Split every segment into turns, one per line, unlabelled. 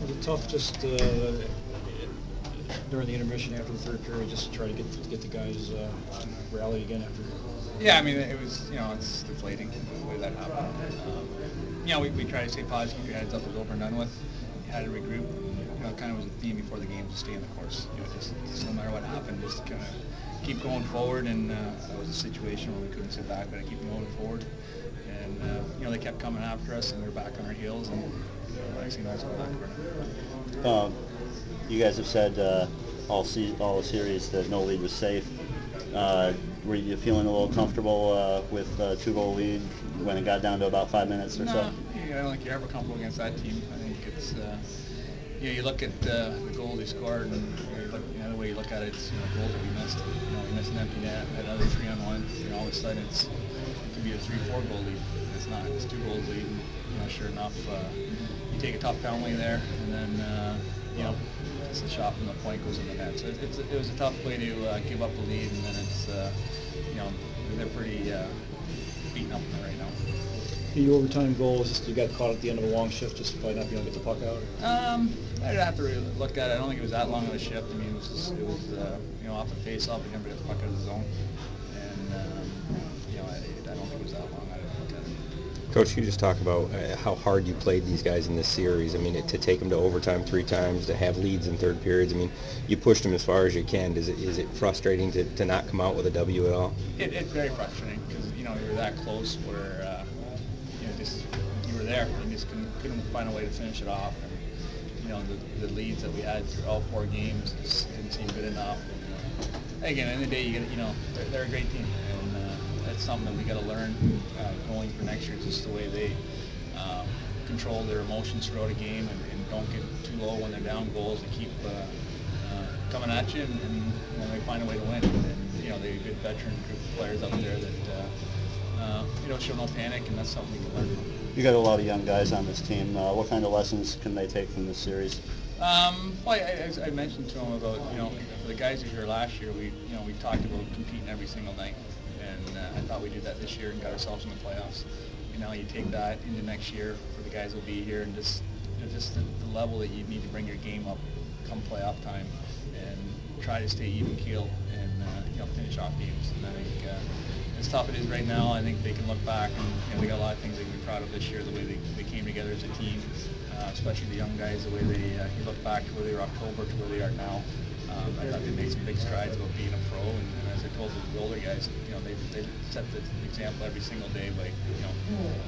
Was it tough just during the intermission after the third period, just to try to get the guys rally again after?
Yeah, I mean, it was, it's deflating the way that happened. We try to stay positive, keep your heads up, it was over and done with. You had to regroup. It kind of was a theme before the game to stay in the course. Just no matter what happened, just kind of keep going forward. And it was a situation where we couldn't sit back, but I keep going forward. And they kept coming after us, and we were back on our heels. And next thing you know, I was going back.
You guys have said all the series that no lead was safe. Were you feeling a little comfortable with a 2-goal lead when it got down to about 5 minutes or so?
No, I don't think you're ever comfortable against that team. I think it's, you look at the goal they scored, and the way you look at it, it's goals that we missed. We missed an empty net, had another 3-on-1. All of a sudden, it can be a 3-4 goal lead. It's not. It's 2 goals lead. And, sure enough, you take a tough penalty there, and then it's the shot from the point goes in the net. So it was a tough play to give up the lead, and then it's they're pretty beaten up right now.
The overtime goal was just you got caught at the end of a long shift, just by not being able to get the puck out.
I'd have to really look at it. I don't think it was that long of a shift. I mean, it was off the face-off, and never got the puck out of the zone, and I don't think it was that long. I'd look at it.
Coach, you just talk about how hard you played these guys in this series. I mean, to take them to overtime 3 times, to have leads in third periods. I mean, you pushed them as far as you can. Is it frustrating to not come out with a W at all?
It's very frustrating because you're that close where you were there and just couldn't find a way to finish it off. And the leads that we had through all 4 games just didn't seem good enough. And, again, at the end of the day, they're a great team, and that's something that we got to learn going for next year. Just the way they control their emotions throughout a game and don't get too low when they're down goals. They keep coming at you, and they find a way to win. And they're a good veteran group of players out there that show no panic, and that's something we can learn from.
You got a lot of young guys on this team. What kind of lessons can they take from this series?
I mentioned to them about for the guys who were here last year, we talked about competing every single night, and I thought we did that this year and got ourselves in the playoffs. You take that into next year for the guys who'll be here, and just the level that you need to bring your game up come playoff time, and try to stay even keel and finish off games. And I think as tough it is right now, I think they can look back and they got a lot of things they can be proud of this year, the way they came together as a team, especially the young guys, the way you look back to where they were October to where they are now. I thought they made some big strides about being a pro, and as I told the older guys, they set the example every single day by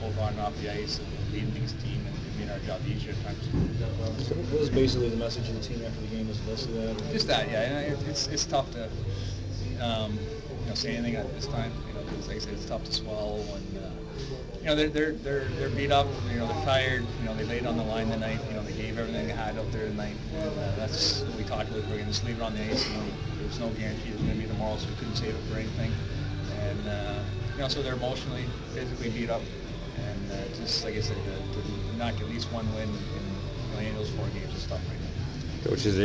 both on and off the ice and leading this team and making our job easier at times.
So what was basically the message of the team after the game? Was most of that?
Just that, yeah. It's tough to say anything at this time. Because like I said, it's tough to swallow, and they're beat up. They're tired. They laid on the line tonight. They gave everything they had out there tonight, and that's what we talked about. We're going to just leave it on the ice. There's no guarantee there's going to be tomorrow, so we couldn't save it for anything. And so they're emotionally, physically beat up, and just like I said, to not get at least one win in any of those 4 games is tough right now.
Coach, is